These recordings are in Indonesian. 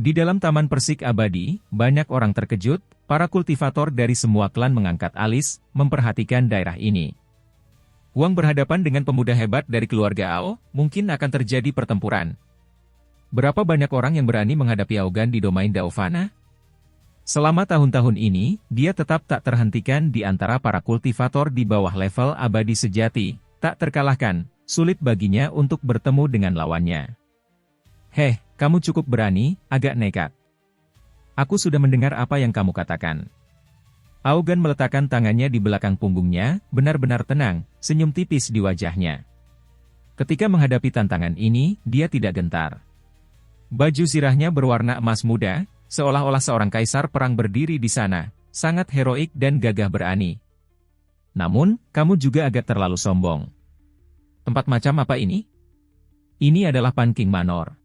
Di dalam Taman Persik Abadi, banyak orang terkejut, para kultivator dari semua klan mengangkat alis, memperhatikan daerah ini. Huang berhadapan dengan pemuda hebat dari keluarga Ao, mungkin akan terjadi pertempuran. Berapa banyak orang yang berani menghadapi Aogan di domain Daovana? Selama tahun-tahun ini, dia tetap tak terhentikan di antara para kultivator di bawah level abadi sejati, tak terkalahkan, sulit baginya untuk bertemu dengan lawannya. Heh, kamu cukup berani, agak nekat. Aku sudah mendengar apa yang kamu katakan. Aogan meletakkan tangannya di belakang punggungnya, benar-benar tenang, senyum tipis di wajahnya. Ketika menghadapi tantangan ini, dia tidak gentar. Baju sirahnya berwarna emas muda, seolah-olah seorang kaisar perang berdiri di sana, sangat heroik dan gagah berani. Namun, kamu juga agak terlalu sombong. Tempat macam apa ini? Ini adalah Pan King Manor.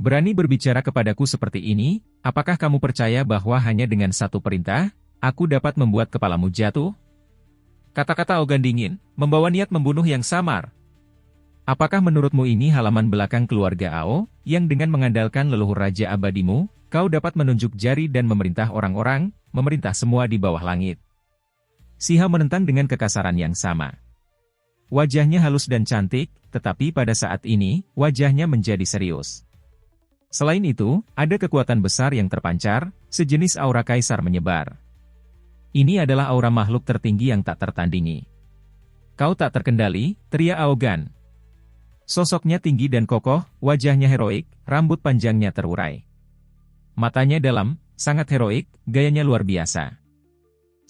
Berani berbicara kepadaku seperti ini, apakah kamu percaya bahwa hanya dengan satu perintah, aku dapat membuat kepalamu jatuh? Kata-kata Aogan dingin, membawa niat membunuh yang samar. Apakah menurutmu ini halaman belakang keluarga Ao, yang dengan mengandalkan leluhur Raja Abadimu, kau dapat menunjuk jari dan memerintah orang-orang, memerintah semua di bawah langit? Si Hao menentang dengan kekasaran yang sama. Wajahnya halus dan cantik, tetapi pada saat ini, wajahnya menjadi serius. Selain itu, ada kekuatan besar yang terpancar, sejenis aura kaisar menyebar. Ini adalah aura makhluk tertinggi yang tak tertandingi. Kau tak terkendali, teriak Aogan. Sosoknya tinggi dan kokoh, wajahnya heroik, rambut panjangnya terurai. Matanya dalam, sangat heroik, gayanya luar biasa.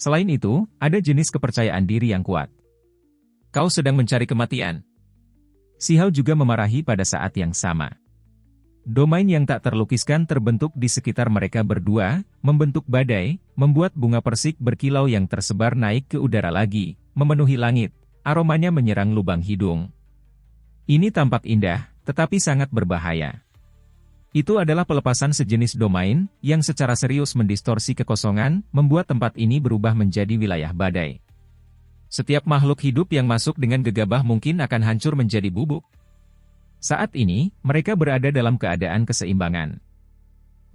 Selain itu, ada jenis kepercayaan diri yang kuat. Kau sedang mencari kematian. Si Hao juga memarahi pada saat yang sama. Domain yang tak terlukiskan terbentuk di sekitar mereka berdua, membentuk badai, membuat bunga persik berkilau yang tersebar naik ke udara lagi, memenuhi langit, aromanya menyerang lubang hidung. Ini tampak indah, tetapi sangat berbahaya. Itu adalah pelepasan sejenis domain, yang secara serius mendistorsi kekosongan, membuat tempat ini berubah menjadi wilayah badai. Setiap makhluk hidup yang masuk dengan gegabah mungkin akan hancur menjadi bubuk. Saat ini, mereka berada dalam keadaan keseimbangan.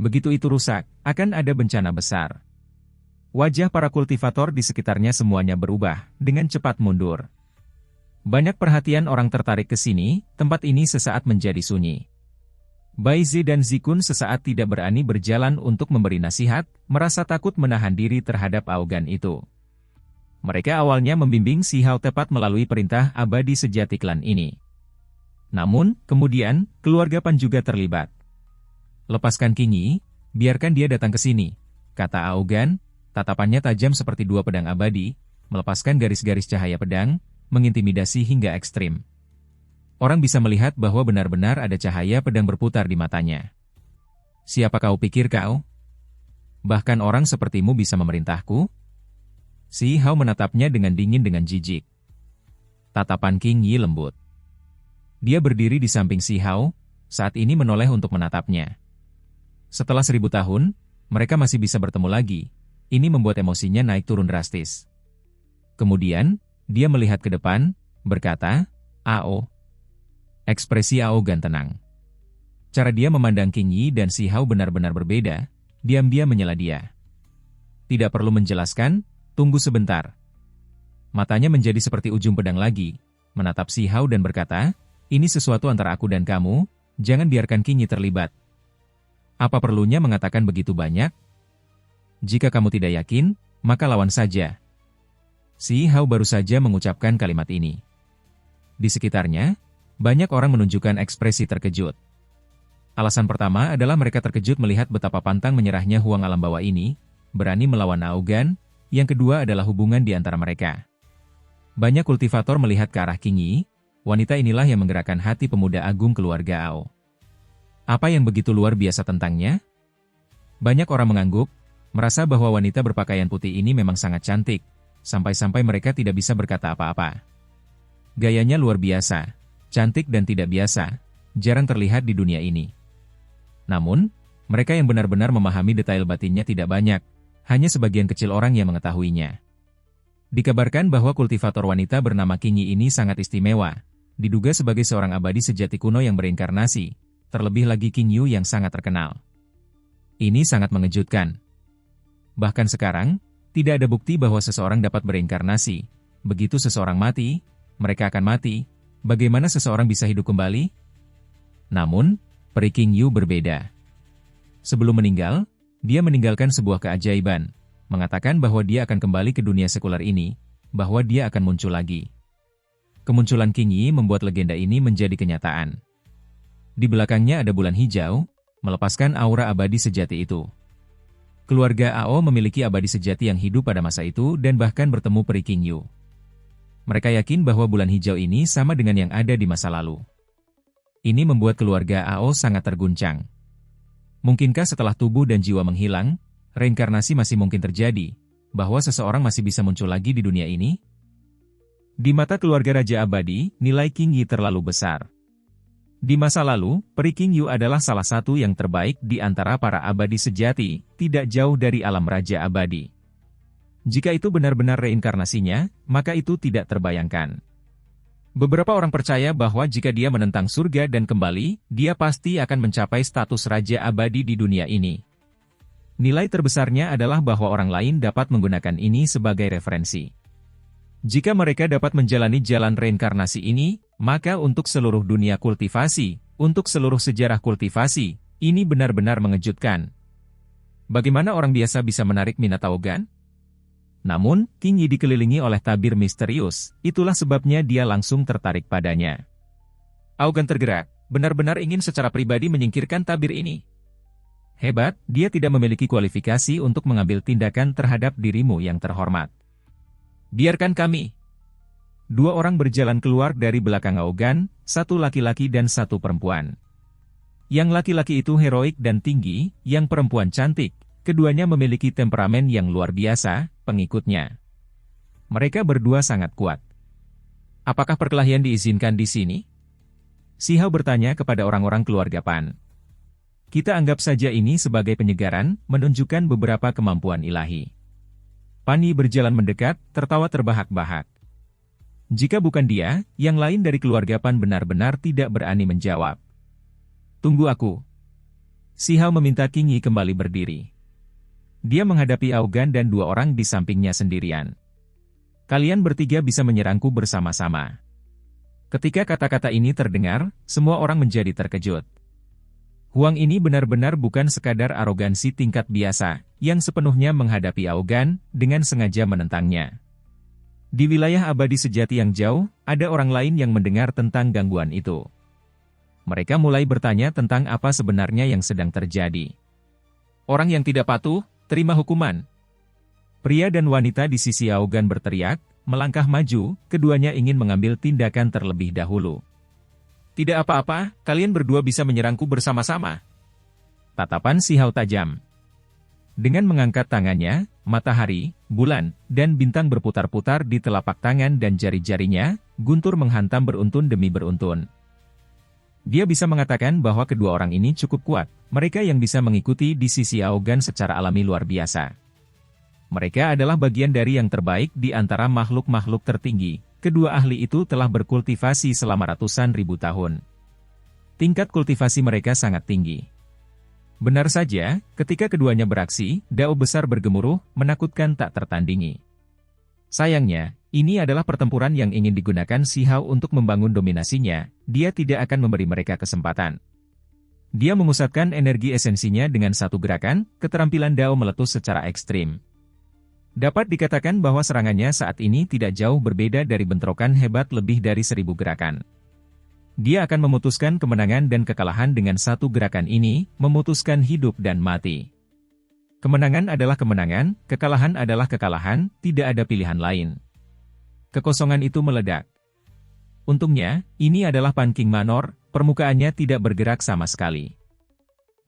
Begitu itu rusak, akan ada bencana besar. Wajah para kultivator di sekitarnya semuanya berubah, dengan cepat mundur. Banyak perhatian orang tertarik ke sini, tempat ini sesaat menjadi sunyi. Bai Zi dan Zikun sesaat tidak berani berjalan untuk memberi nasihat, merasa takut menahan diri terhadap Aogan itu. Mereka awalnya membimbing Si Hao tepat melalui perintah abadi sejati klan ini. Namun, kemudian, keluarga Pan juga terlibat. Lepaskan King Yi, biarkan dia datang ke sini, kata Aogan, tatapannya tajam seperti dua pedang abadi, melepaskan garis-garis cahaya pedang, mengintimidasi hingga ekstrim. Orang bisa melihat bahwa benar-benar ada cahaya pedang berputar di matanya. Siapa kau pikir kau? Bahkan orang sepertimu bisa memerintahku? Si Hao menatapnya dengan dingin dengan jijik. Tatapan King Yi lembut. Dia berdiri di samping Si Hao, saat ini menoleh untuk menatapnya. Setelah 1000 tahun, mereka masih bisa bertemu lagi. Ini membuat emosinya naik turun drastis. Kemudian, dia melihat ke depan, berkata, Ao. Ekspresi Aogan tenang. Cara dia memandang King Yi dan Si Hao benar-benar berbeda, diam-diam menyela dia. Tidak perlu menjelaskan, tunggu sebentar. Matanya menjadi seperti ujung pedang lagi, menatap Si Hao dan berkata, ini sesuatu antara aku dan kamu, jangan biarkan King Yi terlibat. Apa perlunya mengatakan begitu banyak? Jika kamu tidak yakin, maka lawan saja. Si Hao baru saja mengucapkan kalimat ini. Di sekitarnya, banyak orang menunjukkan ekspresi terkejut. Alasan pertama adalah mereka terkejut melihat betapa pantang menyerahnya Huang alam bawah ini, berani melawan Aogan, yang kedua adalah hubungan di antara mereka. Banyak kultivator melihat ke arah King Yi, wanita inilah yang menggerakkan hati pemuda agung keluarga Ao. Apa yang begitu luar biasa tentangnya? Banyak orang mengangguk, merasa bahwa wanita berpakaian putih ini memang sangat cantik, sampai-sampai mereka tidak bisa berkata apa-apa. Gayanya luar biasa, cantik dan tidak biasa, jarang terlihat di dunia ini. Namun, mereka yang benar-benar memahami detail batinnya tidak banyak, hanya sebagian kecil orang yang mengetahuinya. Dikabarkan bahwa kultivator wanita bernama King Yi ini sangat istimewa, diduga sebagai seorang abadi sejati kuno yang berinkarnasi, terlebih lagi King Yu yang sangat terkenal. Ini sangat mengejutkan. Bahkan sekarang, tidak ada bukti bahwa seseorang dapat bereinkarnasi. Begitu seseorang mati, mereka akan mati. Bagaimana seseorang bisa hidup kembali? Namun, Peri King Yu berbeda. Sebelum meninggal, dia meninggalkan sebuah keajaiban, mengatakan bahwa dia akan kembali ke dunia sekuler ini, bahwa dia akan muncul lagi. Kemunculan King Yi membuat legenda ini menjadi kenyataan. Di belakangnya ada bulan hijau, melepaskan aura abadi sejati itu. Keluarga Ao memiliki abadi sejati yang hidup pada masa itu dan bahkan bertemu Peri King Yu. Mereka yakin bahwa bulan hijau ini sama dengan yang ada di masa lalu. Ini membuat keluarga Ao sangat terguncang. Mungkinkah setelah tubuh dan jiwa menghilang, reinkarnasi masih mungkin terjadi, bahwa seseorang masih bisa muncul lagi di dunia ini? Di mata keluarga Raja Abadi, nilai King Yi terlalu besar. Di masa lalu, Peri King Yu adalah salah satu yang terbaik di antara para abadi sejati, tidak jauh dari alam Raja Abadi. Jika itu benar-benar reinkarnasinya, maka itu tidak terbayangkan. Beberapa orang percaya bahwa jika dia menentang surga dan kembali, dia pasti akan mencapai status Raja Abadi di dunia ini. Nilai terbesarnya adalah bahwa orang lain dapat menggunakan ini sebagai referensi. Jika mereka dapat menjalani jalan reinkarnasi ini, maka untuk seluruh dunia kultivasi, untuk seluruh sejarah kultivasi, ini benar-benar mengejutkan. Bagaimana orang biasa bisa menarik minat Aogan? Namun, King Yi dikelilingi oleh tabir misterius, itulah sebabnya dia langsung tertarik padanya. Aogan tergerak, benar-benar ingin secara pribadi menyingkirkan tabir ini. Hebat, dia tidak memiliki kualifikasi untuk mengambil tindakan terhadap dirimu yang terhormat. Biarkan kami. Dua orang berjalan keluar dari belakang Aogan, satu laki-laki dan satu perempuan. Yang laki-laki itu heroik dan tinggi, yang perempuan cantik. Keduanya memiliki temperamen yang luar biasa, pengikutnya. Mereka berdua sangat kuat. Apakah perkelahian diizinkan di sini? Si Hao bertanya kepada orang-orang keluarga Pan. Kita anggap saja ini sebagai penyegaran, menunjukkan beberapa kemampuan ilahi. Pan Yi berjalan mendekat, tertawa terbahak-bahak. Jika bukan dia, yang lain dari keluarga Pan benar-benar tidak berani menjawab. Tunggu aku. Si Hao meminta King Yi kembali berdiri. Dia menghadapi Aogan dan dua orang di sampingnya sendirian. Kalian bertiga bisa menyerangku bersama-sama. Ketika kata-kata ini terdengar, semua orang menjadi terkejut. Huang ini benar-benar bukan sekadar arogansi tingkat biasa, yang sepenuhnya menghadapi Aogan, dengan sengaja menentangnya. Di wilayah abadi sejati yang jauh, ada orang lain yang mendengar tentang gangguan itu. Mereka mulai bertanya tentang apa sebenarnya yang sedang terjadi. Orang yang tidak patuh, terima hukuman. Pria dan wanita di sisi Aogan berteriak, melangkah maju, keduanya ingin mengambil tindakan terlebih dahulu. Tidak apa-apa, kalian berdua bisa menyerangku bersama-sama. Tatapan si Hao tajam. Dengan mengangkat tangannya, matahari, bulan, dan bintang berputar-putar di telapak tangan dan jari-jarinya, guntur menghantam beruntun demi beruntun. Dia bisa mengatakan bahwa kedua orang ini cukup kuat, mereka yang bisa mengikuti di sisi Aogan secara alami luar biasa. Mereka adalah bagian dari yang terbaik di antara makhluk-makhluk tertinggi. Kedua ahli itu telah berkultivasi selama ratusan ribu tahun. Tingkat kultivasi mereka sangat tinggi. Benar saja, ketika keduanya beraksi, dao besar bergemuruh, menakutkan tak tertandingi. Sayangnya, ini adalah pertempuran yang ingin digunakan si Hao untuk membangun dominasinya, dia tidak akan memberi mereka kesempatan. Dia memusatkan energi esensinya dengan satu gerakan, keterampilan dao meletus secara ekstrim. Dapat dikatakan bahwa serangannya saat ini tidak jauh berbeda dari bentrokan hebat lebih dari 1000 gerakan. Dia akan memutuskan kemenangan dan kekalahan dengan satu gerakan ini, memutuskan hidup dan mati. Kemenangan adalah kemenangan, kekalahan adalah kekalahan, tidak ada pilihan lain. Kekosongan itu meledak. Untungnya, ini adalah Pan King Manor, permukaannya tidak bergerak sama sekali.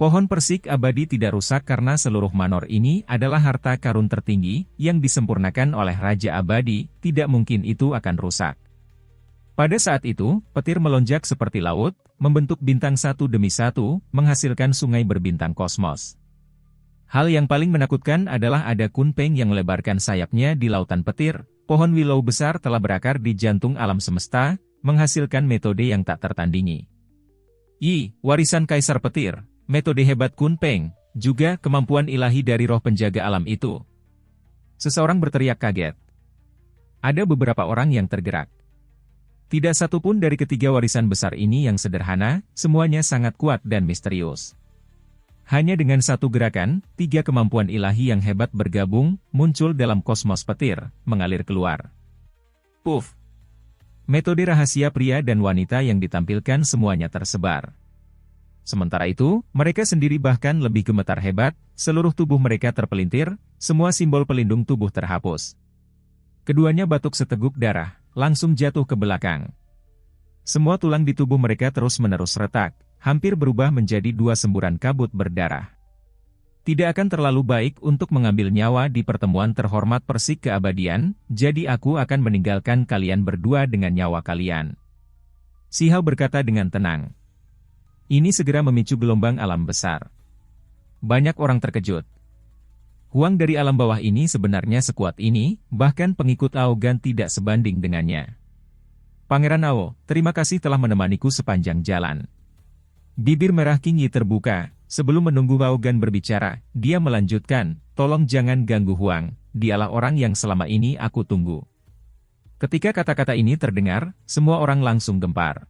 Pohon persik abadi tidak rusak karena seluruh manor ini adalah harta karun tertinggi, yang disempurnakan oleh Raja Abadi, tidak mungkin itu akan rusak. Pada saat itu, petir melonjak seperti laut, membentuk bintang satu demi satu, menghasilkan sungai berbintang kosmos. Hal yang paling menakutkan adalah ada Kunpeng yang melebarkan sayapnya di lautan petir, pohon willow besar telah berakar di jantung alam semesta, menghasilkan metode yang tak tertandingi. Yi, warisan Kaisar Petir, metode hebat Kunpeng, juga kemampuan ilahi dari roh penjaga alam itu. Seseorang berteriak kaget. Ada beberapa orang yang tergerak. Tidak satu pun dari ketiga warisan besar ini yang sederhana, semuanya sangat kuat dan misterius. Hanya dengan satu gerakan, tiga kemampuan ilahi yang hebat bergabung, muncul dalam kosmos petir, mengalir keluar. Puff! Metode rahasia pria dan wanita yang ditampilkan semuanya tersebar. Sementara itu, mereka sendiri bahkan lebih gemetar hebat, seluruh tubuh mereka terpelintir, semua simbol pelindung tubuh terhapus. Keduanya batuk seteguk darah, langsung jatuh ke belakang. Semua tulang di tubuh mereka terus-menerus retak, hampir berubah menjadi dua semburan kabut berdarah. Tidak akan terlalu baik untuk mengambil nyawa di pertemuan terhormat Persik keabadian, jadi aku akan meninggalkan kalian berdua dengan nyawa kalian. Si Hao berkata dengan tenang. Ini segera memicu gelombang alam besar. Banyak orang terkejut. Huang dari alam bawah ini sebenarnya sekuat ini, bahkan pengikut Aogan tidak sebanding dengannya. Pangeran Ao, terima kasih telah menemaniku sepanjang jalan. Bibir merah King Yi terbuka, sebelum menunggu Aogan berbicara, dia melanjutkan, tolong jangan ganggu Huang, dialah orang yang selama ini aku tunggu. Ketika kata-kata ini terdengar, semua orang langsung gempar.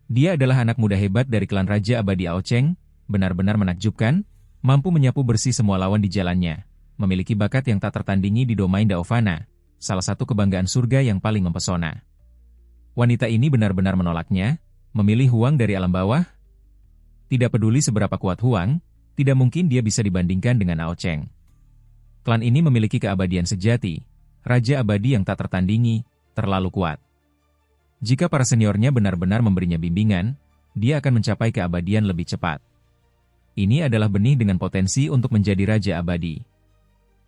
Dia adalah anak muda hebat dari klan Raja Abadi Ao Cheng, benar-benar menakjubkan, mampu menyapu bersih semua lawan di jalannya, memiliki bakat yang tak tertandingi di domain Daovana, salah satu kebanggaan surga yang paling mempesona. Wanita ini benar-benar menolaknya, memilih Huang dari alam bawah. Tidak peduli seberapa kuat Huang, tidak mungkin dia bisa dibandingkan dengan Ao Cheng. Klan ini memiliki keabadian sejati, Raja Abadi yang tak tertandingi, terlalu kuat. Jika para seniornya benar-benar memberinya bimbingan, dia akan mencapai keabadian lebih cepat. Ini adalah benih dengan potensi untuk menjadi Raja Abadi.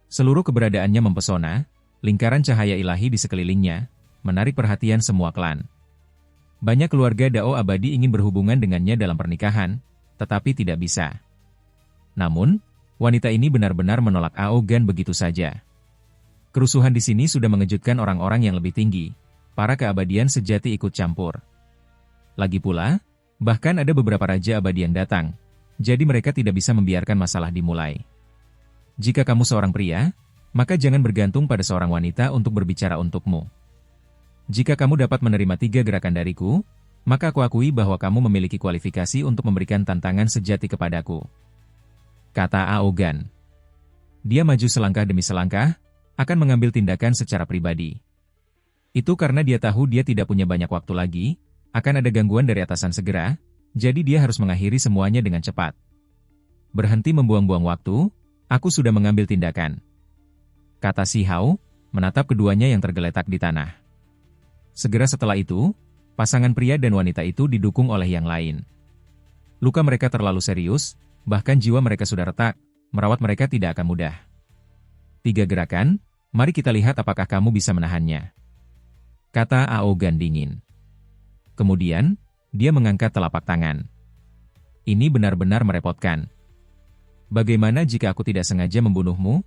Seluruh keberadaannya mempesona, lingkaran cahaya ilahi di sekelilingnya, menarik perhatian semua klan. Banyak keluarga Dao Abadi ingin berhubungan dengannya dalam pernikahan, tetapi tidak bisa. Namun, wanita ini benar-benar menolak Aogan begitu saja. Kerusuhan di sini sudah mengejutkan orang-orang yang lebih tinggi, para keabadian sejati ikut campur. Lagi pula, bahkan ada beberapa Raja Abadi yang datang, jadi mereka tidak bisa membiarkan masalah dimulai. Jika kamu seorang pria, maka jangan bergantung pada seorang wanita untuk berbicara untukmu. Jika kamu dapat menerima 3 gerakan dariku, maka aku akui bahwa kamu memiliki kualifikasi untuk memberikan tantangan sejati kepadaku. Kata Aogan. Dia maju selangkah demi selangkah, akan mengambil tindakan secara pribadi. Itu karena dia tahu dia tidak punya banyak waktu lagi, akan ada gangguan dari atasan segera, jadi dia harus mengakhiri semuanya dengan cepat. Berhenti membuang-buang waktu, aku sudah mengambil tindakan. Kata Si Hao, menatap keduanya yang tergeletak di tanah. Segera setelah itu, pasangan pria dan wanita itu didukung oleh yang lain. Luka mereka terlalu serius, bahkan jiwa mereka sudah retak, merawat mereka tidak akan mudah. 3 gerakan, mari kita lihat apakah kamu bisa menahannya. Kata Aogan dingin. Kemudian, dia mengangkat telapak tangan. Ini benar-benar merepotkan. Bagaimana jika aku tidak sengaja membunuhmu?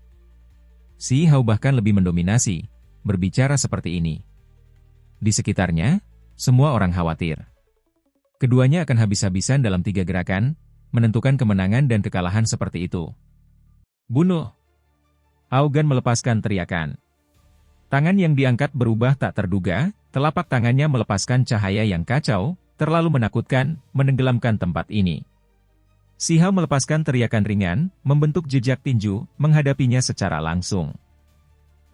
Si Hao bahkan lebih mendominasi, berbicara seperti ini. Di sekitarnya, semua orang khawatir. Keduanya akan habis-habisan dalam 3 gerakan, menentukan kemenangan dan kekalahan seperti itu. Bunuh! Aogan melepaskan teriakan. Tangan yang diangkat berubah tak terduga, telapak tangannya melepaskan cahaya yang kacau, terlalu menakutkan, menenggelamkan tempat ini. Si Hao melepaskan teriakan ringan, membentuk jejak tinju, menghadapinya secara langsung.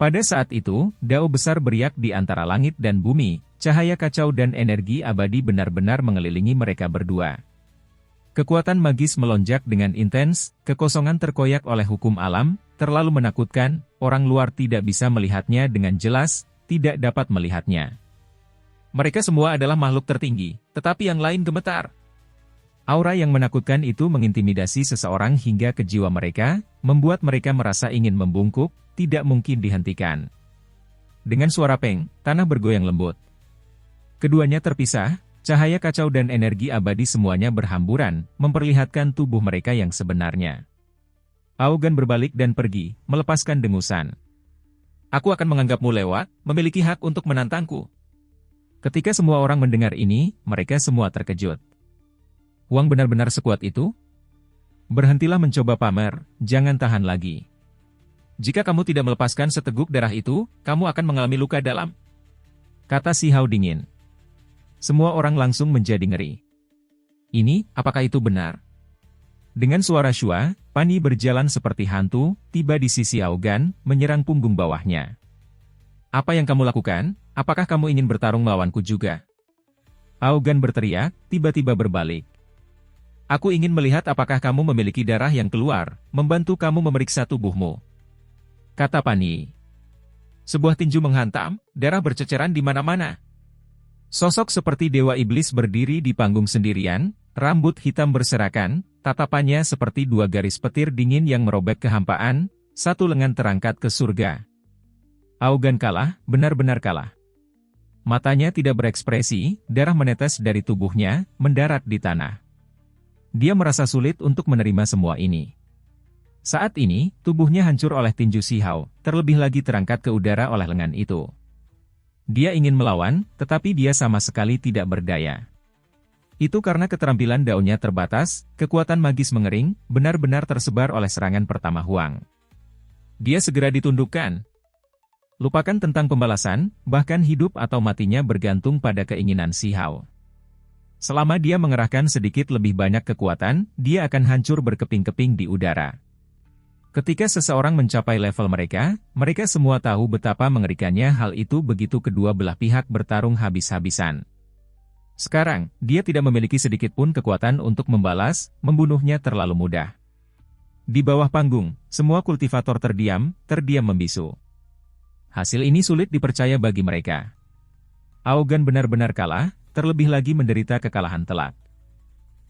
Pada saat itu, dao besar beriak di antara langit dan bumi, cahaya kacau dan energi abadi benar-benar mengelilingi mereka berdua. Kekuatan magis melonjak dengan intens, kekosongan terkoyak oleh hukum alam, terlalu menakutkan, orang luar tidak bisa melihatnya dengan jelas, tidak dapat melihatnya. Mereka semua adalah makhluk tertinggi, tetapi yang lain gemetar. Aura yang menakutkan itu mengintimidasi seseorang hingga ke jiwa mereka, membuat mereka merasa ingin membungkuk, tidak mungkin dihentikan. Dengan suara peng, tanah bergoyang lembut. Keduanya terpisah, cahaya kacau dan energi abadi semuanya berhamburan, memperlihatkan tubuh mereka yang sebenarnya. Aogan berbalik dan pergi, melepaskan dengusan. Aku akan menganggapmu lewat, memiliki hak untuk menantangku. Ketika semua orang mendengar ini, mereka semua terkejut. Huang benar-benar sekuat itu? Berhentilah mencoba pamer, jangan tahan lagi. Jika kamu tidak melepaskan seteguk darah itu, kamu akan mengalami luka dalam, kata Si Hao dingin. Semua orang langsung menjadi ngeri. Ini, apakah itu benar? Dengan suara Shua, Pani berjalan seperti hantu, tiba di sisi Aogan, menyerang punggung bawahnya. Apa yang kamu lakukan? Apakah kamu ingin bertarung melawanku juga? Aogan berteriak, tiba-tiba berbalik. Aku ingin melihat apakah kamu memiliki darah yang keluar, membantu kamu memeriksa tubuhmu, kata Pani. Sebuah tinju menghantam, darah berceceran di mana-mana. Sosok seperti dewa iblis berdiri di panggung sendirian, rambut hitam berserakan, tatapannya seperti dua garis petir dingin yang merobek kehampaan, satu lengan terangkat ke surga. Aogan kalah, benar-benar kalah. Matanya tidak berekspresi, darah menetes dari tubuhnya, mendarat di tanah. Dia merasa sulit untuk menerima semua ini. Saat ini, tubuhnya hancur oleh tinju Si Hao, terlebih lagi terangkat ke udara oleh lengan itu. Dia ingin melawan, tetapi dia sama sekali tidak berdaya. Itu karena keterampilan daunnya terbatas, kekuatan magis mengering, benar-benar tersebar oleh serangan pertama Huang. Dia segera ditundukkan. Lupakan tentang pembalasan, bahkan hidup atau matinya bergantung pada keinginan Si Hao. Selama dia mengerahkan sedikit lebih banyak kekuatan, dia akan hancur berkeping-keping di udara. Ketika seseorang mencapai level mereka, mereka semua tahu betapa mengerikannya hal itu begitu kedua belah pihak bertarung habis-habisan. Sekarang, dia tidak memiliki sedikit pun kekuatan untuk membalas, membunuhnya terlalu mudah. Di bawah panggung, semua kultivator terdiam membisu. Hasil ini sulit dipercaya bagi mereka. Aogan benar-benar kalah, terlebih lagi menderita kekalahan telak.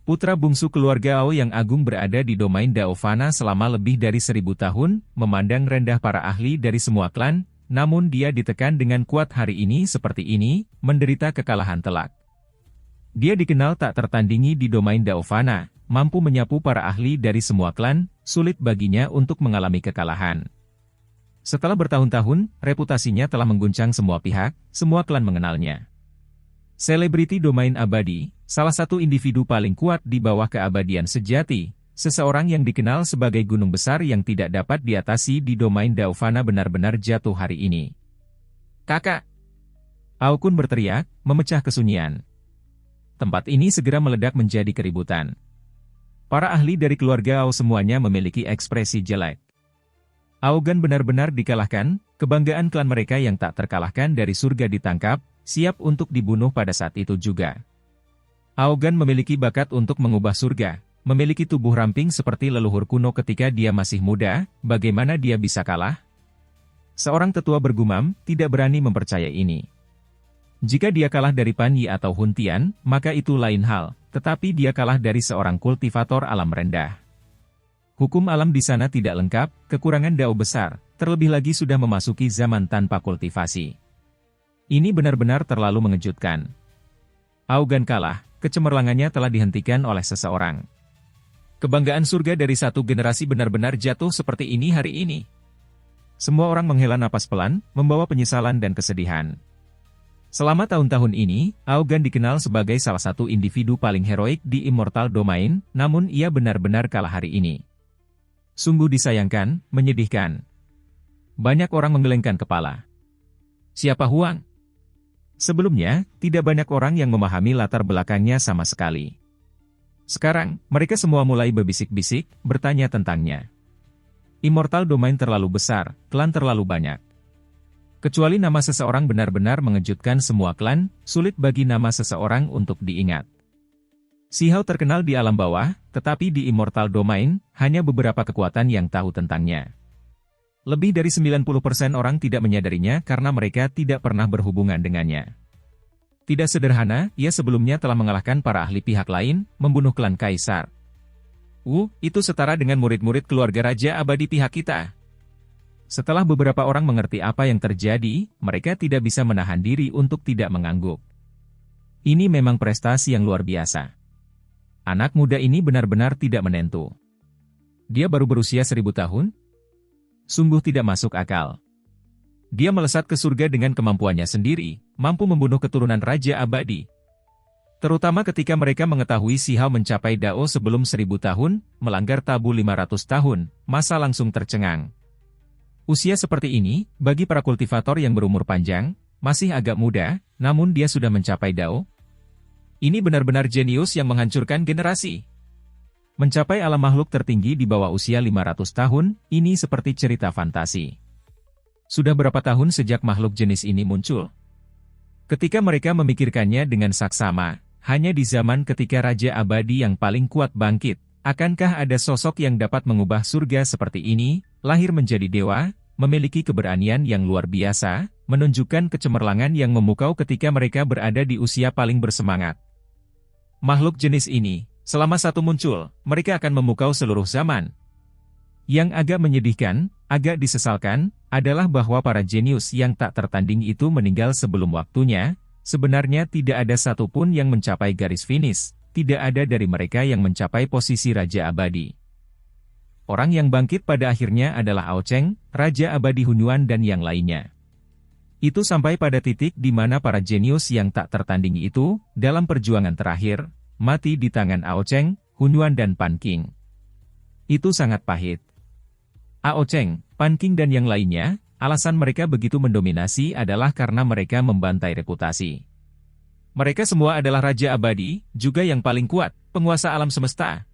Putra bungsu keluarga Ao yang agung berada di domain Daovana selama lebih dari 1000 tahun, memandang rendah para ahli dari semua klan, namun dia ditekan dengan kuat hari ini seperti ini, menderita kekalahan telak. Dia dikenal tak tertandingi di domain Daovana, mampu menyapu para ahli dari semua klan, sulit baginya untuk mengalami kekalahan. Setelah bertahun-tahun, reputasinya telah mengguncang semua pihak, semua klan mengenalnya. Selebriti domain abadi, salah satu individu paling kuat di bawah keabadian sejati, seseorang yang dikenal sebagai gunung besar yang tidak dapat diatasi di domain Daovana benar-benar jatuh hari ini. Kakak! Ao Kun berteriak, memecah kesunyian. Tempat ini segera meledak menjadi keributan. Para ahli dari keluarga Ao semuanya memiliki ekspresi jelek. Aogan benar-benar dikalahkan, kebanggaan klan mereka yang tak terkalahkan dari surga ditangkap, siap untuk dibunuh pada saat itu juga. Aogan memiliki bakat untuk mengubah surga, memiliki tubuh ramping seperti leluhur kuno ketika dia masih muda, bagaimana dia bisa kalah? Seorang tetua bergumam, tidak berani mempercayai ini. Jika dia kalah dari Pan Yi atau Hun Tian, maka itu lain hal, tetapi dia kalah dari seorang kultivator alam rendah. Hukum alam di sana tidak lengkap, kekurangan dao besar, terlebih lagi sudah memasuki zaman tanpa kultivasi. Ini benar-benar terlalu mengejutkan. Aogan kalah, kecemerlangannya telah dihentikan oleh seseorang. Kebanggaan surga dari satu generasi benar-benar jatuh seperti ini hari ini. Semua orang menghela napas pelan, membawa penyesalan dan kesedihan. Selama tahun-tahun ini, Aogan dikenal sebagai salah satu individu paling heroik di Immortal Domain, namun ia benar-benar kalah hari ini. Sungguh disayangkan, menyedihkan. Banyak orang menggelengkan kepala. Siapa Huang? Sebelumnya, tidak banyak orang yang memahami latar belakangnya sama sekali. Sekarang, mereka semua mulai berbisik-bisik, bertanya tentangnya. Immortal Domain terlalu besar, klan terlalu banyak. Kecuali nama seseorang benar-benar mengejutkan semua klan, sulit bagi nama seseorang untuk diingat. Si Hao terkenal di alam bawah, tetapi di Immortal Domain, hanya beberapa kekuatan yang tahu tentangnya. Lebih dari 90% orang tidak menyadarinya karena mereka tidak pernah berhubungan dengannya. Tidak sederhana, ia sebelumnya telah mengalahkan para ahli pihak lain, membunuh klan Kaisar. Itu setara dengan murid-murid keluarga Raja Abadi pihak kita. Setelah beberapa orang mengerti apa yang terjadi, mereka tidak bisa menahan diri untuk tidak mengangguk. Ini memang prestasi yang luar biasa. Anak muda ini benar-benar tidak menentu. Dia baru berusia 1000 tahun? Sungguh tidak masuk akal. Dia melesat ke surga dengan kemampuannya sendiri, mampu membunuh keturunan Raja Abadi. Terutama ketika mereka mengetahui Si Hao mencapai Dao sebelum 1000 tahun, melanggar tabu 500 tahun, masa langsung tercengang. Usia seperti ini, bagi para kultivator yang berumur panjang, masih agak muda, namun dia sudah mencapai Dao. Ini benar-benar jenius yang menghancurkan generasi. Mencapai alam makhluk tertinggi di bawah usia 500 tahun, ini seperti cerita fantasi. Sudah berapa tahun sejak makhluk jenis ini muncul? Ketika mereka memikirkannya dengan saksama, hanya di zaman ketika Raja Abadi yang paling kuat bangkit, akankah ada sosok yang dapat mengubah surga seperti ini, lahir menjadi dewa, memiliki keberanian yang luar biasa, menunjukkan kecemerlangan yang memukau ketika mereka berada di usia paling bersemangat. Makhluk jenis ini, selama satu muncul, mereka akan memukau seluruh zaman. Yang agak menyedihkan, agak disesalkan, adalah bahwa para jenius yang tak tertanding itu meninggal sebelum waktunya. Sebenarnya tidak ada satupun yang mencapai garis finish, tidak ada dari mereka yang mencapai posisi Raja Abadi. Orang yang bangkit pada akhirnya adalah Ao Cheng, Raja Abadi Hunyuan dan yang lainnya. Itu sampai pada titik di mana para jenius yang tak tertanding itu, dalam perjuangan terakhir, mati di tangan Ao Cheng, Hunyuan dan Pan Qing. Itu sangat pahit. Ao Cheng, Pan Qing dan yang lainnya, alasan mereka begitu mendominasi adalah karena mereka membantai reputasi. Mereka semua adalah Raja Abadi, juga yang paling kuat, penguasa alam semesta.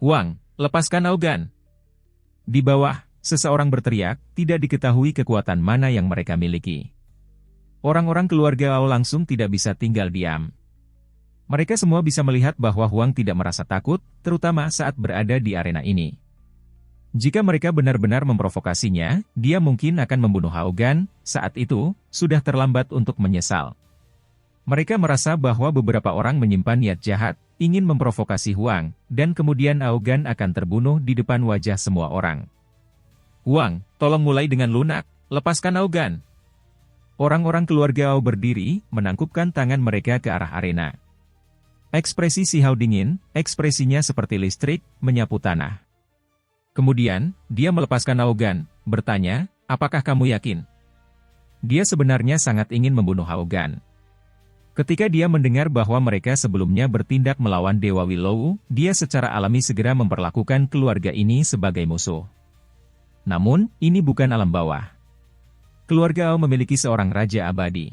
Huang, lepaskan Aogan. Di bawah, seseorang berteriak, tidak diketahui kekuatan mana yang mereka miliki. Orang-orang keluarga Ao langsung tidak bisa tinggal diam. Mereka semua bisa melihat bahwa Huang tidak merasa takut, terutama saat berada di arena ini. Jika mereka benar-benar memprovokasinya, dia mungkin akan membunuh Aogan, saat itu, sudah terlambat untuk menyesal. Mereka merasa bahwa beberapa orang menyimpan niat jahat, ingin memprovokasi Huang, dan kemudian Aogan akan terbunuh di depan wajah semua orang. Huang, tolong mulai dengan lunak, lepaskan Aogan. Orang-orang keluarga Ao berdiri, menangkupkan tangan mereka ke arah arena. Ekspresi Si Hao dingin, ekspresinya seperti listrik, menyapu tanah. Kemudian, dia melepaskan Aogan, bertanya, apakah kamu yakin? Dia sebenarnya sangat ingin membunuh Aogan. Ketika dia mendengar bahwa mereka sebelumnya bertindak melawan Dewa Willow, dia secara alami segera memperlakukan keluarga ini sebagai musuh. Namun, ini bukan alam bawah. Keluarga Ao memiliki seorang Raja Abadi.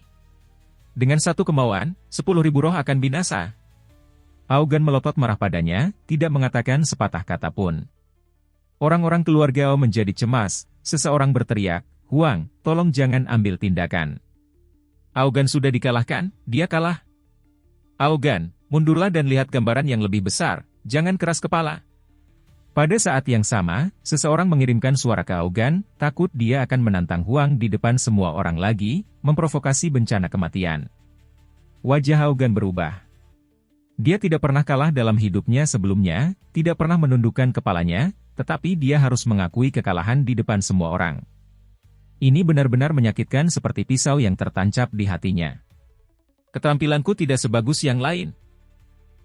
Dengan satu kemauan, 10.000 roh akan binasa. Aogan melotot marah padanya, tidak mengatakan sepatah kata pun. Orang-orang keluarga Ao menjadi cemas, seseorang berteriak, Huang, tolong jangan ambil tindakan. Aogan sudah dikalahkan, dia kalah. Aogan, mundurlah dan lihat gambaran yang lebih besar, jangan keras kepala. Pada saat yang sama, seseorang mengirimkan suara ke Aogan, takut dia akan menantang Huang di depan semua orang lagi, memprovokasi bencana kematian. Wajah Aogan berubah. Dia tidak pernah kalah dalam hidupnya sebelumnya, tidak pernah menundukkan kepalanya, tetapi dia harus mengakui kekalahan di depan semua orang. Ini benar-benar menyakitkan seperti pisau yang tertancap di hatinya. Keterampilanku tidak sebagus yang lain,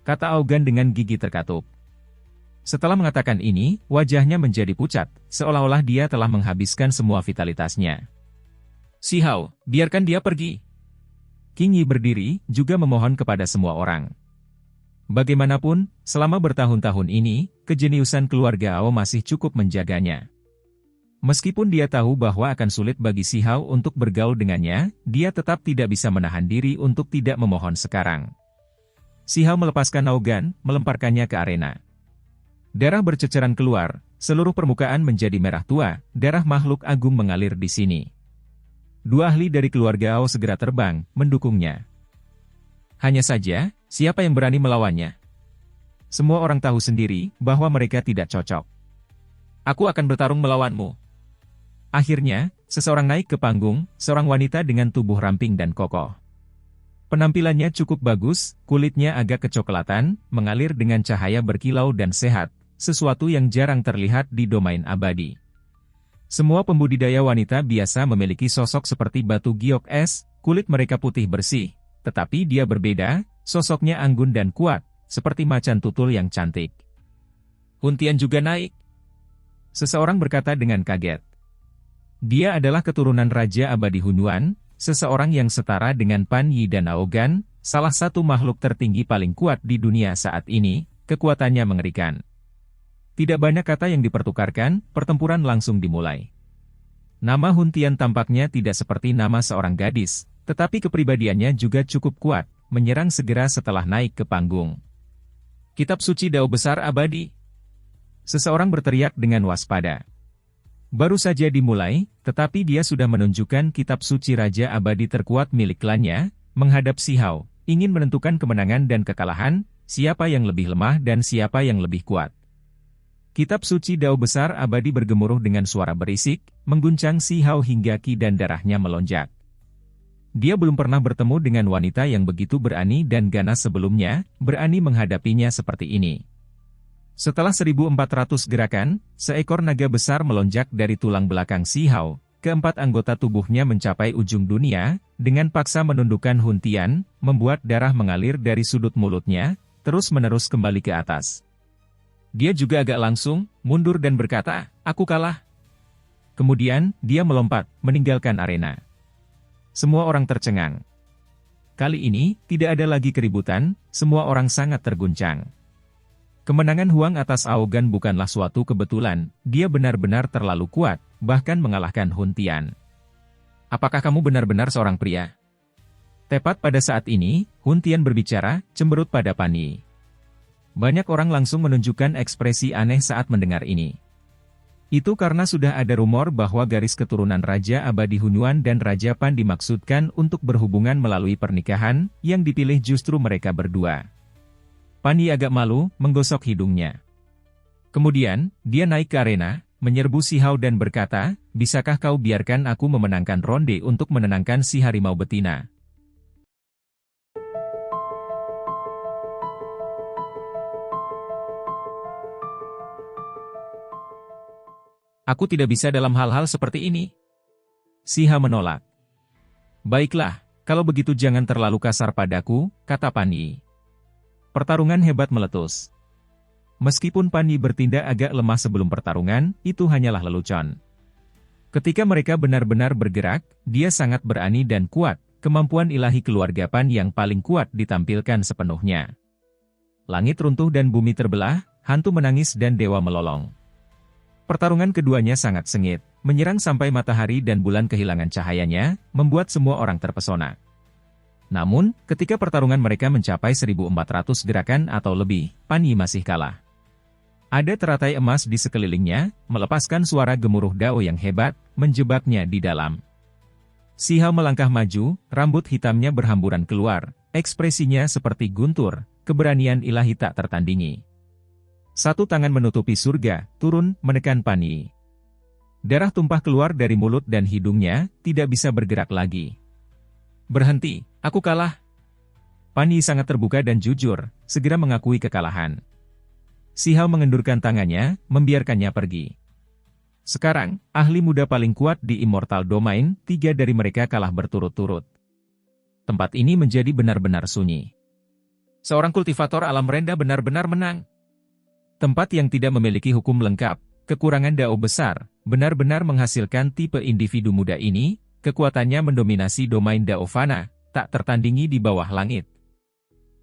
kata Aogan dengan gigi terkatup. Setelah mengatakan ini, wajahnya menjadi pucat, seolah-olah dia telah menghabiskan semua vitalitasnya. Si Hao, biarkan dia pergi. Qing Yi berdiri, juga memohon kepada semua orang. Bagaimanapun, selama bertahun-tahun ini, kejeniusan keluarga Ao masih cukup menjaganya. Meskipun dia tahu bahwa akan sulit bagi Si Hao untuk bergaul dengannya, dia tetap tidak bisa menahan diri untuk tidak memohon sekarang. Si Hao melepaskan Aogan, melemparkannya ke arena. Darah berceceran keluar, seluruh permukaan menjadi merah tua, darah makhluk agung mengalir di sini. Dua ahli dari keluarga Ao segera terbang, mendukungnya. Hanya saja, siapa yang berani melawannya? Semua orang tahu sendiri bahwa mereka tidak cocok. Aku akan bertarung melawanmu. Akhirnya, seseorang naik ke panggung, seorang wanita dengan tubuh ramping dan kokoh. Penampilannya cukup bagus, kulitnya agak kecoklatan, mengalir dengan cahaya berkilau dan sehat, sesuatu yang jarang terlihat di domain abadi. Semua pembudidaya wanita biasa memiliki sosok seperti batu giok es, kulit mereka putih bersih, tetapi dia berbeda, sosoknya anggun dan kuat, seperti macan tutul yang cantik. Huntian juga naik. Seseorang berkata dengan kaget. Dia adalah keturunan Raja Abadi Hunyuan, seseorang yang setara dengan Pan Yi dan Aogan, salah satu makhluk tertinggi paling kuat di dunia saat ini, kekuatannya mengerikan. Tidak banyak kata yang dipertukarkan, pertempuran langsung dimulai. Nama Hun Tian tampaknya tidak seperti nama seorang gadis, tetapi kepribadiannya juga cukup kuat, menyerang segera setelah naik ke panggung. Kitab suci Dao besar abadi. Seseorang berteriak dengan waspada. Baru saja dimulai, tetapi dia sudah menunjukkan kitab suci Raja Abadi terkuat milik klannya, menghadap Si Hao, ingin menentukan kemenangan dan kekalahan, siapa yang lebih lemah dan siapa yang lebih kuat. Kitab suci Dao besar abadi bergemuruh dengan suara berisik, mengguncang Si Hao hingga ki dan darahnya melonjak. Dia belum pernah bertemu dengan wanita yang begitu berani dan ganas sebelumnya, berani menghadapinya seperti ini. Setelah 1400 gerakan, seekor naga besar melonjak dari tulang belakang Si Hao, keempat anggota tubuhnya mencapai ujung dunia, dengan paksa menundukkan Hun Tian, membuat darah mengalir dari sudut mulutnya, terus-menerus kembali ke atas. Dia juga agak langsung, mundur dan berkata, "Aku kalah." Kemudian, dia melompat, meninggalkan arena. Semua orang tercengang. Kali ini, tidak ada lagi keributan, semua orang sangat terguncang. Kemenangan Huang atas Aogan bukanlah suatu kebetulan, dia benar-benar terlalu kuat, bahkan mengalahkan Hun Tian. "Apakah kamu benar-benar seorang pria?" Tepat pada saat ini, Hun Tian berbicara, cemberut pada Pan Yi. Banyak orang langsung menunjukkan ekspresi aneh saat mendengar ini. Itu karena sudah ada rumor bahwa garis keturunan Raja Abadi Hunyuan dan Raja Pan dimaksudkan untuk berhubungan melalui pernikahan, yang dipilih justru mereka berdua. Pan Yi agak malu, menggosok hidungnya. Kemudian, dia naik ke arena, menyerbu Si Hao dan berkata, "Bisakah kau biarkan aku memenangkan ronde untuk menenangkan si harimau betina?" "Aku tidak bisa dalam hal-hal seperti ini." Si Hao menolak. "Baiklah, kalau begitu jangan terlalu kasar padaku," kata Pan Yi. Pertarungan hebat meletus. Meskipun Pan Yi bertindak agak lemah sebelum pertarungan, itu hanyalah lelucon. Ketika mereka benar-benar bergerak, dia sangat berani dan kuat, kemampuan ilahi keluarga Pan yang paling kuat ditampilkan sepenuhnya. Langit runtuh dan bumi terbelah, hantu menangis dan dewa melolong. Pertarungan keduanya sangat sengit, menyerang sampai matahari dan bulan kehilangan cahayanya, membuat semua orang terpesona. Namun, ketika pertarungan mereka mencapai 1400 gerakan atau lebih, Pan Yi masih kalah. Ada teratai emas di sekelilingnya, melepaskan suara gemuruh Dao yang hebat, menjebaknya di dalam. Si Hao melangkah maju, rambut hitamnya berhamburan keluar, ekspresinya seperti guntur, keberanian ilahi tak tertandingi. Satu tangan menutupi surga, turun, menekan Pan Yi. Darah tumpah keluar dari mulut dan hidungnya, tidak bisa bergerak lagi. "Berhenti, aku kalah." Pan Yi sangat terbuka dan jujur, segera mengakui kekalahan. Si Hao mengendurkan tangannya, membiarkannya pergi. Sekarang, ahli muda paling kuat di Immortal Domain, 3 dari mereka kalah berturut-turut. Tempat ini menjadi benar-benar sunyi. Seorang kultivator alam rendah benar-benar menang. Tempat yang tidak memiliki hukum lengkap, kekurangan Dao besar, benar-benar menghasilkan tipe individu muda ini, kekuatannya mendominasi domain Dao Fana, tak tertandingi di bawah langit.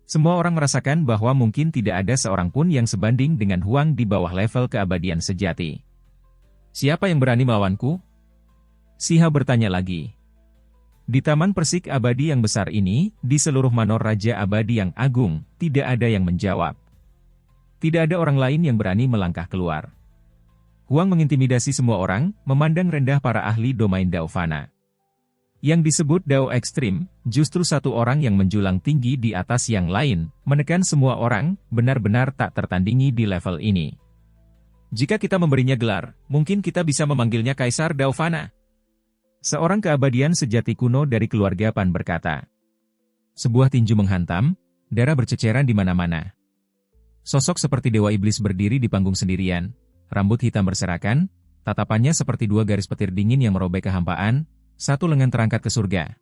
Semua orang merasakan bahwa mungkin tidak ada seorang pun yang sebanding dengan Huang di bawah level keabadian sejati. "Siapa yang berani melawanku?" Si Hao bertanya lagi. Di Taman Persik Abadi yang besar ini, di seluruh manor Raja Abadi yang agung, tidak ada yang menjawab. Tidak ada orang lain yang berani melangkah keluar. Huang mengintimidasi semua orang, memandang rendah para ahli domain Dao Fana. Yang disebut Dao Ekstrim, justru satu orang yang menjulang tinggi di atas yang lain, menekan semua orang, benar-benar tak tertandingi di level ini. "Jika kita memberinya gelar, mungkin kita bisa memanggilnya Kaisar Dao Fana." Seorang keabadian sejati kuno dari keluarga Pan berkata. Sebuah tinju menghantam, darah berceceran di mana-mana. Sosok seperti dewa iblis berdiri di panggung sendirian, rambut hitam berserakan, tatapannya seperti dua garis petir dingin yang merobek kehampaan, satu lengan terangkat ke surga.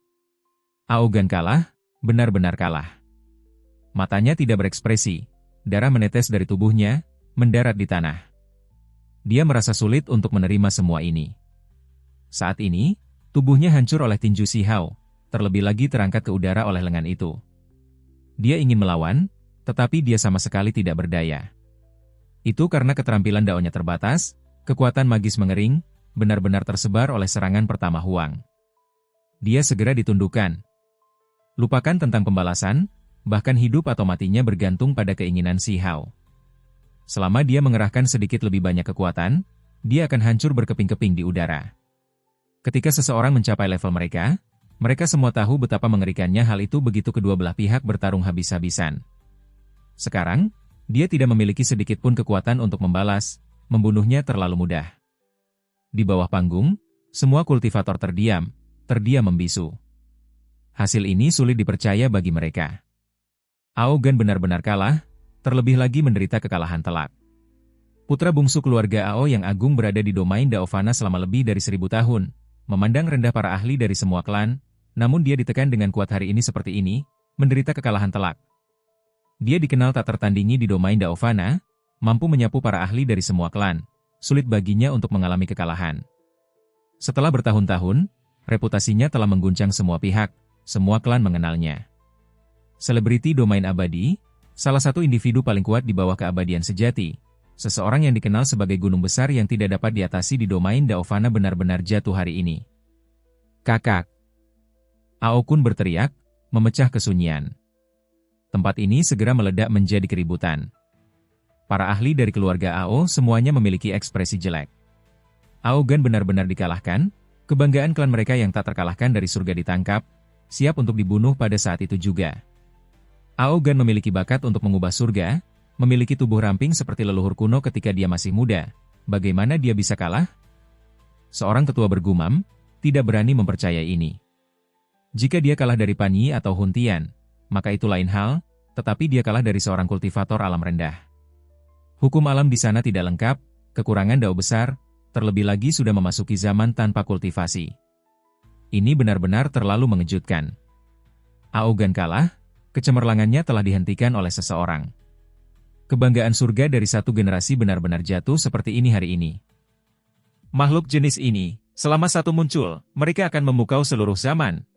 Aogan kalah, benar-benar kalah. Matanya tidak berekspresi, darah menetes dari tubuhnya, mendarat di tanah. Dia merasa sulit untuk menerima semua ini. Saat ini, tubuhnya hancur oleh tinju Si Hao, terlebih lagi terangkat ke udara oleh lengan itu. Dia ingin melawan, tetapi dia sama sekali tidak berdaya. Itu karena keterampilan Dao-nya terbatas, kekuatan magis mengering, benar-benar tersebar oleh serangan pertama Huang. Dia segera ditundukkan. Lupakan tentang pembalasan, bahkan hidup atau matinya bergantung pada keinginan si Hao. Selama dia mengerahkan sedikit lebih banyak kekuatan, dia akan hancur berkeping-keping di udara. Ketika seseorang mencapai level mereka, mereka semua tahu betapa mengerikannya hal itu begitu kedua belah pihak bertarung habis-habisan. Sekarang, dia tidak memiliki sedikit pun kekuatan untuk membalas, membunuhnya terlalu mudah. Di bawah panggung, semua kultivator terdiam membisu. Hasil ini sulit dipercaya bagi mereka. Aogan benar-benar kalah, terlebih lagi menderita kekalahan telak. Putra bungsu keluarga Ao yang agung berada di domain Daovana selama lebih dari 1000 tahun, memandang rendah para ahli dari semua klan, namun dia ditekan dengan kuat hari ini seperti ini, menderita kekalahan telak. Dia dikenal tak tertandingi di domain Daovana, mampu menyapu para ahli dari semua klan, sulit baginya untuk mengalami kekalahan. Setelah bertahun-tahun, reputasinya telah mengguncang semua pihak, semua klan mengenalnya. Selebriti domain abadi, salah satu individu paling kuat di bawah keabadian sejati, seseorang yang dikenal sebagai gunung besar yang tidak dapat diatasi di domain Daovana benar-benar jatuh hari ini. Kakak! Ao Kun berteriak, memecah kesunyian. Tempat ini segera meledak menjadi keributan. Para ahli dari keluarga Ao semuanya memiliki ekspresi jelek. Aogan benar-benar dikalahkan, kebanggaan klan mereka yang tak terkalahkan dari surga ditangkap, siap untuk dibunuh pada saat itu juga. Aogan memiliki bakat untuk mengubah surga, memiliki tubuh ramping seperti leluhur kuno ketika dia masih muda. Bagaimana dia bisa kalah? Seorang tetua bergumam, tidak berani mempercayai ini. Jika dia kalah dari Pan Yi atau Hun Tian, maka itu lain hal, tetapi dia kalah dari seorang kultivator alam rendah. Hukum alam di sana tidak lengkap, kekurangan dao besar, terlebih lagi sudah memasuki zaman tanpa kultivasi. Ini benar-benar terlalu mengejutkan. Aogan kalah, kecemerlangannya telah dihentikan oleh seseorang. Kebanggaan surga dari satu generasi benar-benar jatuh seperti ini hari ini. Makhluk jenis ini, selama satu muncul, mereka akan memukau seluruh zaman.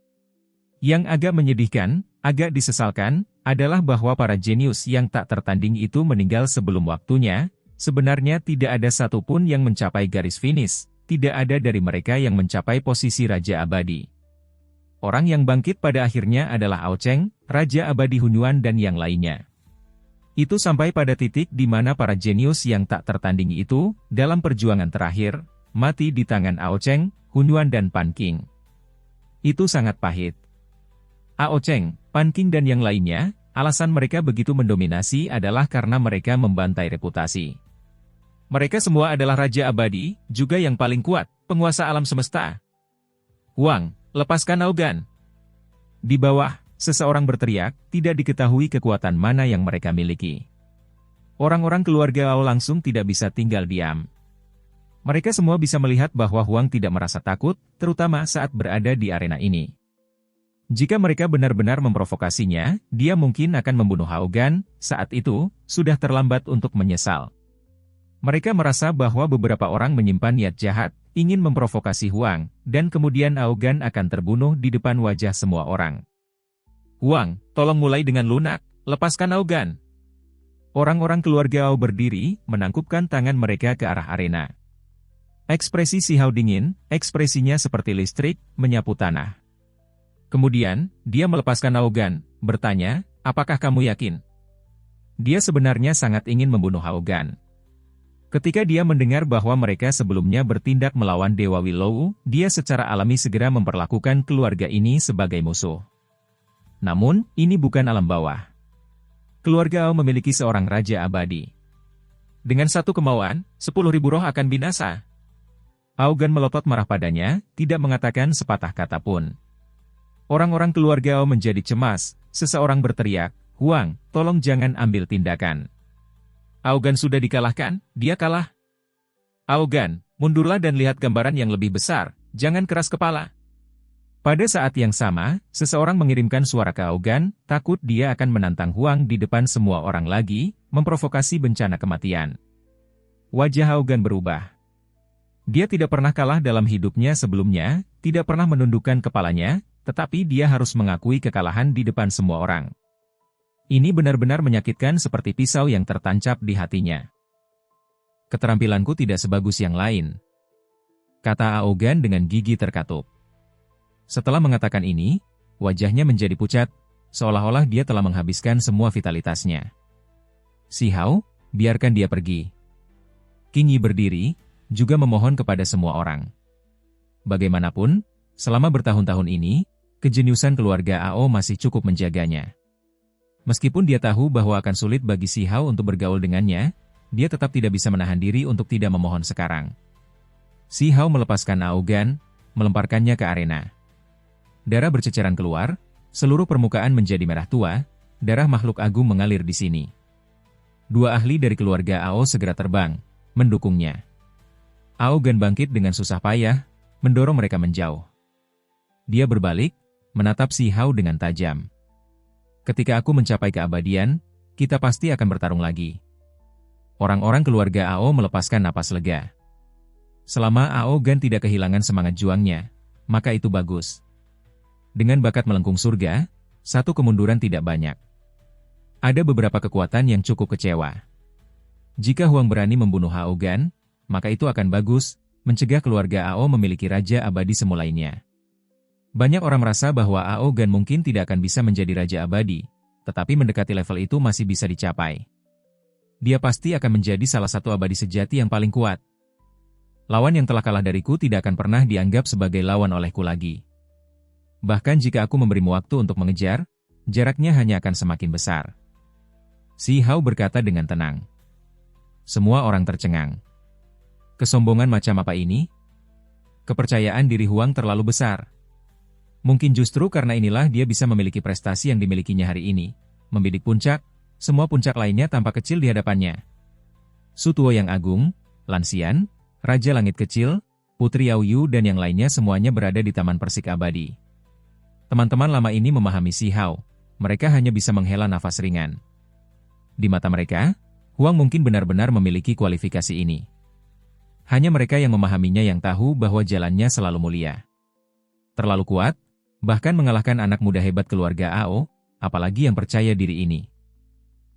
Yang agak menyedihkan, agak disesalkan, adalah bahwa para jenius yang tak tertanding itu meninggal sebelum waktunya. Sebenarnya tidak ada satupun yang mencapai garis finish, tidak ada dari mereka yang mencapai posisi Raja Abadi. Orang yang bangkit pada akhirnya adalah Ao Cheng, Raja Abadi Hunyuan dan yang lainnya. Itu sampai pada titik di mana para jenius yang tak tertandingi itu, dalam perjuangan terakhir, mati di tangan Ao Cheng, Hunyuan dan Pan Qing. Itu sangat pahit. Ao Cheng, Pan Qing dan yang lainnya, alasan mereka begitu mendominasi adalah karena mereka membantai reputasi. Mereka semua adalah Raja Abadi, juga yang paling kuat, penguasa alam semesta. Huang, lepaskan Aogan. Di bawah, seseorang berteriak, tidak diketahui kekuatan mana yang mereka miliki. Orang-orang keluarga Ao langsung tidak bisa tinggal diam. Mereka semua bisa melihat bahwa Huang tidak merasa takut, terutama saat berada di arena ini. Jika mereka benar-benar memprovokasinya, dia mungkin akan membunuh Aogan, saat itu, sudah terlambat untuk menyesal. Mereka merasa bahwa beberapa orang menyimpan niat jahat, ingin memprovokasi Huang, dan kemudian Aogan akan terbunuh di depan wajah semua orang. Huang, tolong mulai dengan lunak, lepaskan Aogan. Orang-orang keluarga Ao berdiri, menangkupkan tangan mereka ke arah arena. Ekspresi si Hao dingin, ekspresinya seperti listrik, menyapu tanah. Kemudian, dia melepaskan Aogan, bertanya, apakah kamu yakin? Dia sebenarnya sangat ingin membunuh Aogan. Ketika dia mendengar bahwa mereka sebelumnya bertindak melawan Dewa Willow, dia secara alami segera memperlakukan keluarga ini sebagai musuh. Namun, ini bukan alam bawah. Keluarga Ao memiliki seorang Raja Abadi. Dengan satu kemauan, 10.000 roh akan binasa. Aogan melotot marah padanya, tidak mengatakan sepatah kata pun. Orang-orang keluarga Ao menjadi cemas, seseorang berteriak, Huang, tolong jangan ambil tindakan. Aogan sudah dikalahkan, dia kalah. Aogan, mundurlah dan lihat gambaran yang lebih besar, jangan keras kepala. Pada saat yang sama, seseorang mengirimkan suara ke Aogan, takut dia akan menantang Huang di depan semua orang lagi, memprovokasi bencana kematian. Wajah Aogan berubah. Dia tidak pernah kalah dalam hidupnya sebelumnya, tidak pernah menundukkan kepalanya, tetapi dia harus mengakui kekalahan di depan semua orang. Ini benar-benar menyakitkan seperti pisau yang tertancap di hatinya. Keterampilanku tidak sebagus yang lain, kata Aogan dengan gigi terkatup. Setelah mengatakan ini, wajahnya menjadi pucat, seolah-olah dia telah menghabiskan semua vitalitasnya. Si Hao, biarkan dia pergi. King Yi berdiri, juga memohon kepada semua orang. Bagaimanapun, selama bertahun-tahun ini, kejeniusan keluarga Ao masih cukup menjaganya. Meskipun dia tahu bahwa akan sulit bagi si Hao untuk bergaul dengannya, dia tetap tidak bisa menahan diri untuk tidak memohon sekarang. Si Hao melepaskan Aogan, melemparkannya ke arena. Darah berceceran keluar, seluruh permukaan menjadi merah tua, darah makhluk agung mengalir di sini. Dua ahli dari keluarga Ao segera terbang, mendukungnya. Aogan bangkit dengan susah payah, mendorong mereka menjauh. Dia berbalik, menatap si Hao dengan tajam. Ketika aku mencapai keabadian, kita pasti akan bertarung lagi. Orang-orang keluarga Ao melepaskan napas lega. Selama Aogan tidak kehilangan semangat juangnya, maka itu bagus. Dengan bakat melengkung surga, satu kemunduran tidak banyak. Ada beberapa kekuatan yang cukup kecewa. Jika Huang berani membunuh Aogan, maka itu akan bagus, mencegah keluarga Ao memiliki raja abadi semulainya. Banyak orang merasa bahwa Aogan mungkin tidak akan bisa menjadi raja abadi, tetapi mendekati level itu masih bisa dicapai. Dia pasti akan menjadi salah satu abadi sejati yang paling kuat. Lawan yang telah kalah dariku tidak akan pernah dianggap sebagai lawan olehku lagi. Bahkan jika aku memberimu waktu untuk mengejar, jaraknya hanya akan semakin besar. Si Hao berkata dengan tenang. Semua orang tercengang. Kesombongan macam apa ini? Kepercayaan diri Huang terlalu besar. Mungkin justru karena inilah dia bisa memiliki prestasi yang dimilikinya hari ini. Membidik puncak, semua puncak lainnya tampak kecil di hadapannya. Su Tuo yang agung, Lan Xian, Raja Langit Kecil, Putri Ao Yu dan yang lainnya semuanya berada di Taman Persik Abadi. Teman-teman lama ini memahami si Hao, mereka hanya bisa menghela nafas ringan. Di mata mereka, Huang mungkin benar-benar memiliki kualifikasi ini. Hanya mereka yang memahaminya yang tahu bahwa jalannya selalu mulia. Terlalu kuat, bahkan mengalahkan anak muda hebat keluarga Ao, apalagi yang percaya diri ini.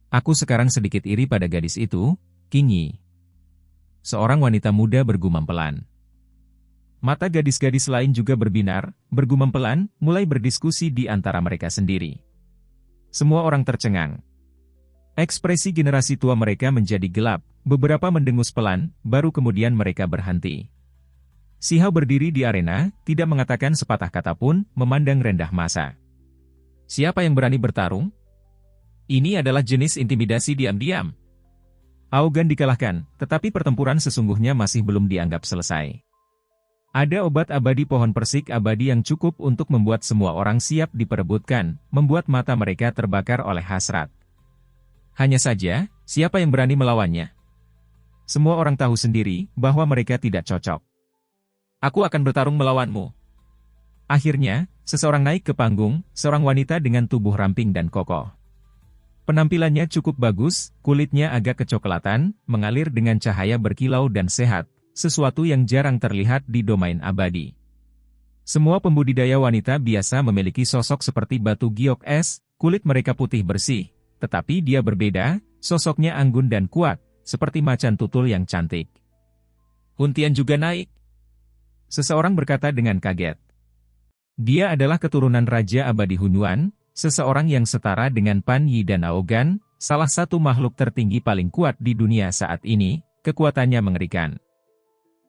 Aku sekarang sedikit iri pada gadis itu, King Yi. Seorang wanita muda bergumam pelan. Mata gadis-gadis lain juga berbinar, bergumam pelan, mulai berdiskusi di antara mereka sendiri. Semua orang tercengang. Ekspresi generasi tua mereka menjadi gelap, beberapa mendengus pelan, baru kemudian mereka berhenti. Si Hao berdiri di arena, tidak mengatakan sepatah kata pun, memandang rendah massa. Siapa yang berani bertarung? Ini adalah jenis intimidasi diam-diam. Aogan dikalahkan, tetapi pertempuran sesungguhnya masih belum dianggap selesai. Ada obat abadi pohon persik abadi yang cukup untuk membuat semua orang siap diperebutkan, membuat mata mereka terbakar oleh hasrat. Hanya saja, siapa yang berani melawannya? Semua orang tahu sendiri bahwa mereka tidak cocok. Aku akan bertarung melawanmu. Akhirnya, seseorang naik ke panggung, seorang wanita dengan tubuh ramping dan kokoh. Penampilannya cukup bagus, kulitnya agak kecoklatan, mengalir dengan cahaya berkilau dan sehat, sesuatu yang jarang terlihat di domain abadi. Semua pembudidaya wanita biasa memiliki sosok seperti batu giok es, kulit mereka putih bersih, tetapi dia berbeda, sosoknya anggun dan kuat, seperti macan tutul yang cantik. Huntian juga naik. Seseorang berkata dengan kaget. Dia adalah keturunan Raja Abadi Hunyuan, seseorang yang setara dengan Pan Yi dan Aogan, salah satu makhluk tertinggi paling kuat di dunia saat ini, kekuatannya mengerikan.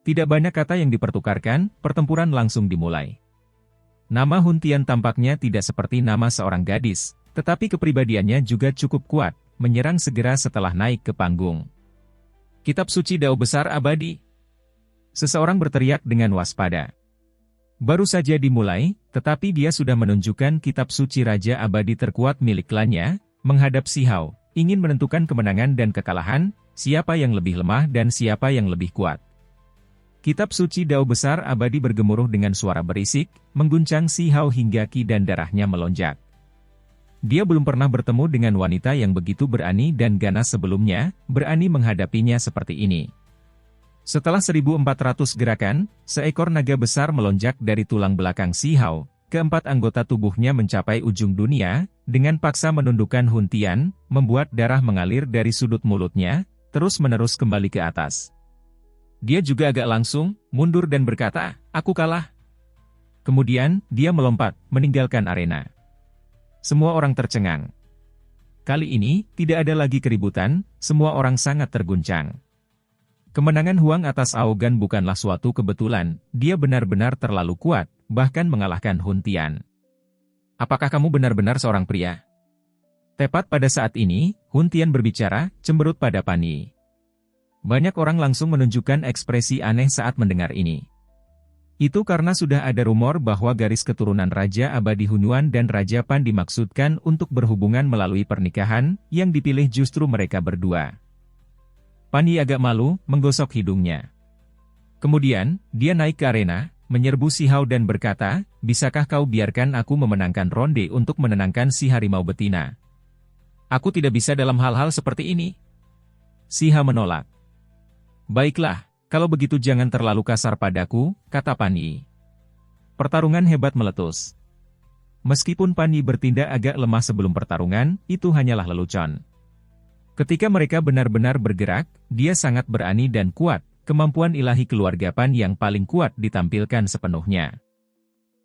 Tidak banyak kata yang dipertukarkan, pertempuran langsung dimulai. Nama Huntian tampaknya tidak seperti nama seorang gadis, tetapi kepribadiannya juga cukup kuat, menyerang segera setelah naik ke panggung. Kitab Suci Dao Besar Abadi. Seseorang berteriak dengan waspada. Baru saja dimulai, tetapi dia sudah menunjukkan kitab suci Raja Abadi terkuat milik klannya, menghadap si Hao, ingin menentukan kemenangan dan kekalahan, siapa yang lebih lemah dan siapa yang lebih kuat. Kitab suci Dao Besar Abadi bergemuruh dengan suara berisik, mengguncang si Hao hingga ki dan darahnya melonjak. Dia belum pernah bertemu dengan wanita yang begitu berani dan ganas sebelumnya, berani menghadapinya seperti ini. Setelah 1400 gerakan, seekor naga besar melonjak dari tulang belakang si Hao, keempat anggota tubuhnya mencapai ujung dunia, dengan paksa menundukkan Hun Tian, membuat darah mengalir dari sudut mulutnya, terus-menerus kembali ke atas. Dia juga agak langsung, mundur dan berkata, "Aku kalah." Kemudian, dia melompat, meninggalkan arena. Semua orang tercengang. Kali ini, tidak ada lagi keributan, semua orang sangat terguncang. Kemenangan Huang atas Aogan bukanlah suatu kebetulan, dia benar-benar terlalu kuat, bahkan mengalahkan Hun Tian. "Apakah kamu benar-benar seorang pria?" Tepat pada saat ini, Hun Tian berbicara, cemberut pada Pan Yi. Banyak orang langsung menunjukkan ekspresi aneh saat mendengar ini. Itu karena sudah ada rumor bahwa garis keturunan Raja Abadi Hunyuan dan Raja Pan dimaksudkan untuk berhubungan melalui pernikahan, yang dipilih justru mereka berdua. Pan Yi agak malu, menggosok hidungnya. Kemudian, dia naik ke arena, menyerbu Si Hao dan berkata, "Bisakah kau biarkan aku memenangkan ronde untuk menenangkan si harimau betina? Aku tidak bisa dalam hal-hal seperti ini." Si Hao menolak. "Baiklah, kalau begitu jangan terlalu kasar padaku," kata Pan Yi. Pertarungan hebat meletus. Meskipun Pan Yi bertindak agak lemah sebelum pertarungan, itu hanyalah lelucon. Ketika mereka benar-benar bergerak, dia sangat berani dan kuat, kemampuan ilahi keluarga Pan yang paling kuat ditampilkan sepenuhnya.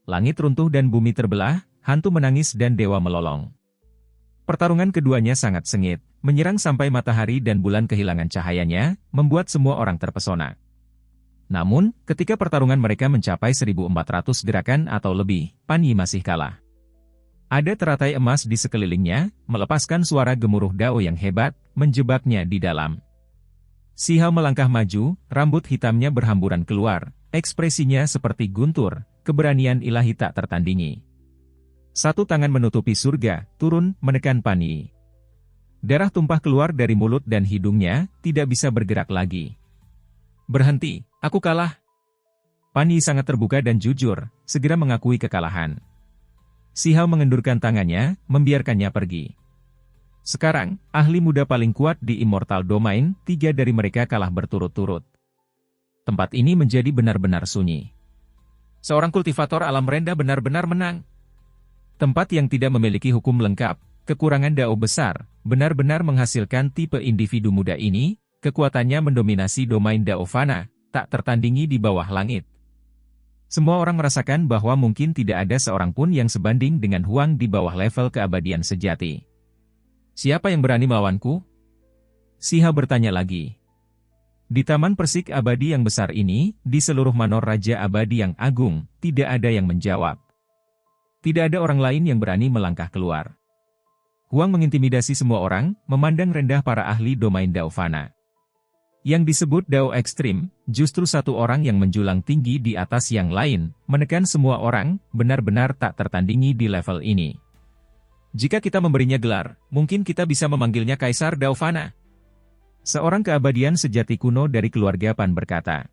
Langit runtuh dan bumi terbelah, hantu menangis dan dewa melolong. Pertarungan keduanya sangat sengit, menyerang sampai matahari dan bulan kehilangan cahayanya, membuat semua orang terpesona. Namun, ketika pertarungan mereka mencapai 1.400 gerakan atau lebih, Pan Yi masih kalah. Ada teratai emas di sekelilingnya, melepaskan suara gemuruh dao yang hebat, menjebaknya di dalam. Si Hao melangkah maju, rambut hitamnya berhamburan keluar, ekspresinya seperti guntur, keberanian ilahi tak tertandingi. Satu tangan menutupi surga, turun, menekan Pan Yi. Darah tumpah keluar dari mulut dan hidungnya, tidak bisa bergerak lagi. "Berhenti, aku kalah." Pan Yi sangat terbuka dan jujur, segera mengakui kekalahan. Si Hao mengendurkan tangannya, membiarkannya pergi. Sekarang, ahli muda paling kuat di Immortal Domain, 3 dari mereka kalah berturut-turut. Tempat ini menjadi benar-benar sunyi. Seorang kultivator alam rendah benar-benar menang. Tempat yang tidak memiliki hukum lengkap, kekurangan dao besar, benar-benar menghasilkan tipe individu muda ini, kekuatannya mendominasi domain dao fana, tak tertandingi di bawah langit. Semua orang merasakan bahwa mungkin tidak ada seorang pun yang sebanding dengan Huang di bawah level keabadian sejati. "Siapa yang berani melawanku?" Si Hao bertanya lagi. Di Taman Persik Abadi yang besar ini, di seluruh manor Raja Abadi yang agung, tidak ada yang menjawab. Tidak ada orang lain yang berani melangkah keluar. Huang mengintimidasi semua orang, memandang rendah para ahli domain Dao Fana. Yang disebut Dao Ekstrim, justru satu orang yang menjulang tinggi di atas yang lain, menekan semua orang, benar-benar tak tertandingi di level ini. "Jika kita memberinya gelar, mungkin kita bisa memanggilnya Kaisar Dao Fana." Seorang keabadian sejati kuno dari keluarga Pan berkata.